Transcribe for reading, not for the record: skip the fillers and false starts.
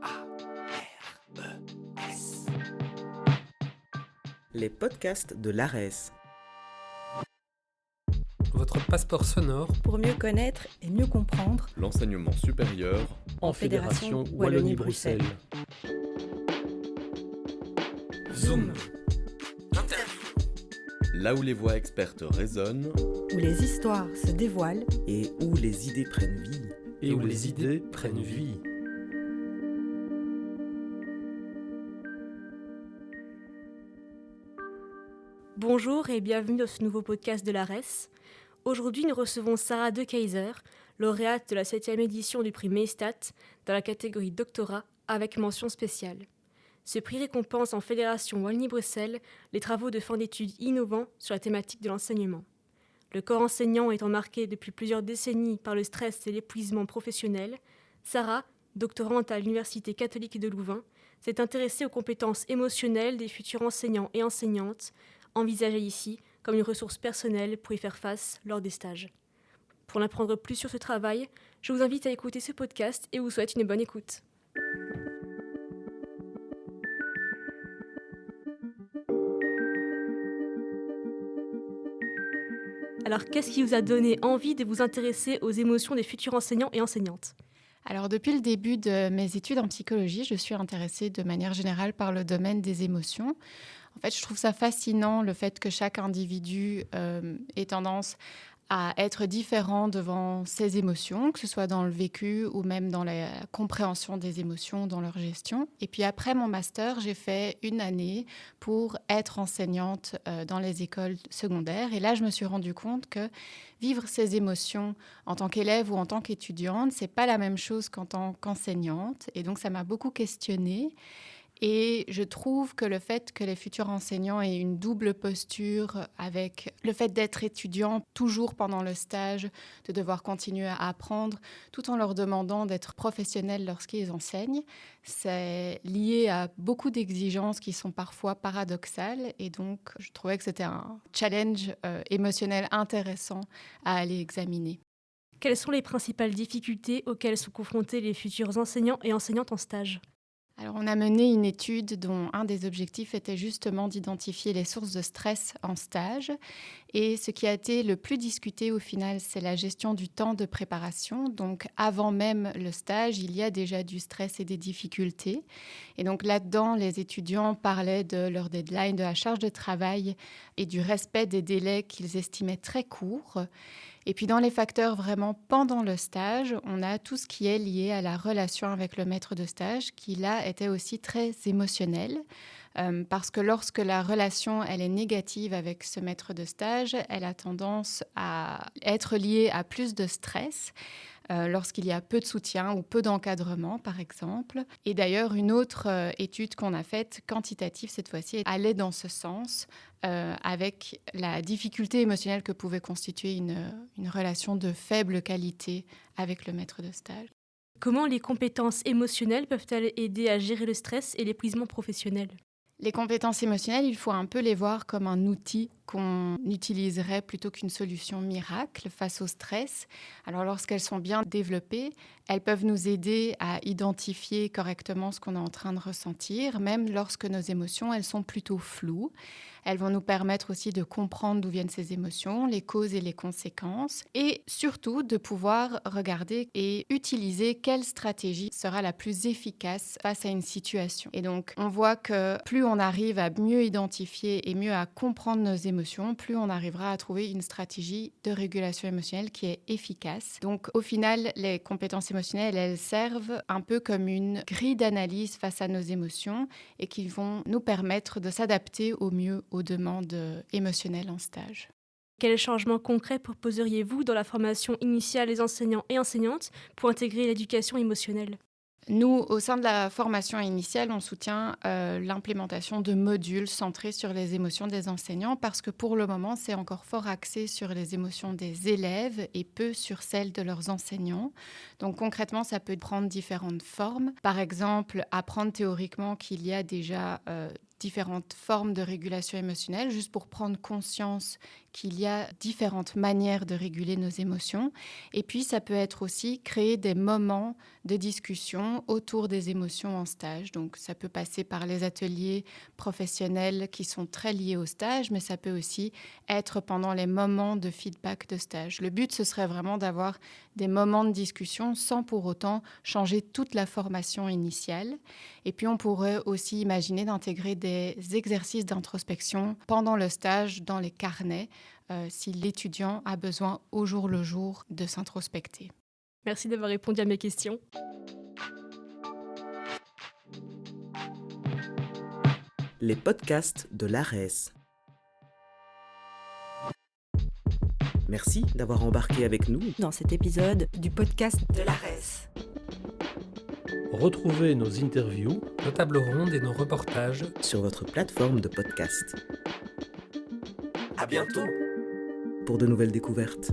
ARES. Les podcasts de l'ARES. Votre passeport sonore pour mieux connaître et mieux comprendre l'enseignement supérieur en Fédération Wallonie-Bruxelles. Zoom. Là où les voix expertes résonnent où les histoires se dévoilent Et où les idées prennent vie. Et où les idées prennent vie. Bonjour et bienvenue dans ce nouveau podcast de l'ARES. Aujourd'hui, nous recevons Sarah De Keyser, lauréate de la 7e édition du prix Maystadt dans la catégorie doctorat avec mention spéciale. Ce prix récompense en Fédération Wallonie-Bruxelles les travaux de fin d'études innovants sur la thématique de l'enseignement. Le corps enseignant étant marqué depuis plusieurs décennies par le stress et l'épuisement professionnel, Sarah, doctorante à l'Université catholique de Louvain, s'est intéressée aux compétences émotionnelles des futurs enseignants et enseignantes, envisagées ici comme une ressource personnelle pour y faire face lors des stages. Pour en apprendre plus sur ce travail, je vous invite à écouter ce podcast et vous souhaite une bonne écoute. Alors, qu'est-ce qui vous a donné envie de vous intéresser aux émotions des futurs enseignants et enseignantes ? Alors, depuis le début de mes études en psychologie, je suis intéressée de manière générale par le domaine des émotions. En fait, je trouve ça fascinant, le fait que chaque individu ait tendance à être différent devant ses émotions, que ce soit dans le vécu ou même dans la compréhension des émotions, dans leur gestion. Et puis après mon master, j'ai fait une année pour être enseignante dans les écoles secondaires. Et là, je me suis rendu compte que vivre ses émotions en tant qu'élève ou en tant qu'étudiante, c'est pas la même chose qu'en tant qu'enseignante. Et donc, ça m'a beaucoup questionnée. Et je trouve que le fait que les futurs enseignants aient une double posture avec le fait d'être étudiant toujours pendant le stage, de devoir continuer à apprendre, tout en leur demandant d'être professionnels lorsqu'ils enseignent, c'est lié à beaucoup d'exigences qui sont parfois paradoxales. Et donc, je trouvais que c'était un challenge émotionnel intéressant à aller examiner. Quelles sont les principales difficultés auxquelles sont confrontés les futurs enseignants et enseignantes en stage ? Alors, on a mené une étude dont un des objectifs était justement d'identifier les sources de stress en stage. Et ce qui a été le plus discuté au final, c'est la gestion du temps de préparation. Donc, avant même le stage, il y a déjà du stress et des difficultés. Et donc, là-dedans, les étudiants parlaient de leur deadline, de la charge de travail et du respect des délais qu'ils estimaient très courts. Et puis dans les facteurs vraiment pendant le stage, on a tout ce qui est lié à la relation avec le maître de stage, qui là était aussi très émotionnel. Parce que lorsque la relation elle est négative avec ce maître de stage, elle a tendance à être liée à plus de stress. Lorsqu'il y a peu de soutien ou peu d'encadrement, par exemple. Et d'ailleurs, une autre étude qu'on a faite, quantitative cette fois-ci, allait dans ce sens, avec la difficulté émotionnelle que pouvait constituer une relation de faible qualité avec le maître de stage. Comment les compétences émotionnelles peuvent-elles aider à gérer le stress et l'épuisement professionnel ? Les compétences émotionnelles, il faut un peu les voir comme un outil qu'on utiliserait plutôt qu'une solution miracle face au stress. Alors lorsqu'elles sont bien développées, elles peuvent nous aider à identifier correctement ce qu'on est en train de ressentir, même lorsque nos émotions, elles sont plutôt floues. Elles vont nous permettre aussi de comprendre d'où viennent ces émotions, les causes et les conséquences, et surtout de pouvoir regarder et utiliser quelle stratégie sera la plus efficace face à une situation. Et donc, on voit que plus on arrive à mieux identifier et mieux à comprendre nos émotions, plus on arrivera à trouver une stratégie de régulation émotionnelle qui est efficace. Donc, au final, les compétences émotionnelles, elles servent un peu comme une grille d'analyse face à nos émotions et qui vont nous permettre de s'adapter au mieux aux demandes émotionnelles en stage. Quels changements concrets proposeriez-vous dans la formation initiale des enseignants et enseignantes pour intégrer l'éducation émotionnelle ? Nous, au sein de la formation initiale, on soutient l'implémentation de modules centrés sur les émotions des enseignants parce que pour le moment, c'est encore fort axé sur les émotions des élèves et peu sur celles de leurs enseignants. Donc concrètement, ça peut prendre différentes formes. Par exemple, apprendre théoriquement qu'il y a déjà différentes formes de régulation émotionnelle, juste pour prendre conscience qu'il y a différentes manières de réguler nos émotions. Et puis, ça peut être aussi créer des moments de discussion autour des émotions en stage. Donc, ça peut passer par les ateliers professionnels qui sont très liés au stage, mais ça peut aussi être pendant les moments de feedback de stage. Le but, ce serait vraiment d'avoir des moments de discussion sans pour autant changer toute la formation initiale. Et puis, on pourrait aussi imaginer d'intégrer des exercices d'introspection pendant le stage dans les carnets, si l'étudiant a besoin au jour le jour de s'introspecter. Merci d'avoir répondu à mes questions. Les podcasts de l'ARES. Merci d'avoir embarqué avec nous dans cet épisode du podcast de l'ARES. Retrouvez nos interviews, nos tables rondes et nos reportages sur votre plateforme de podcast. À bientôt Pour de nouvelles découvertes.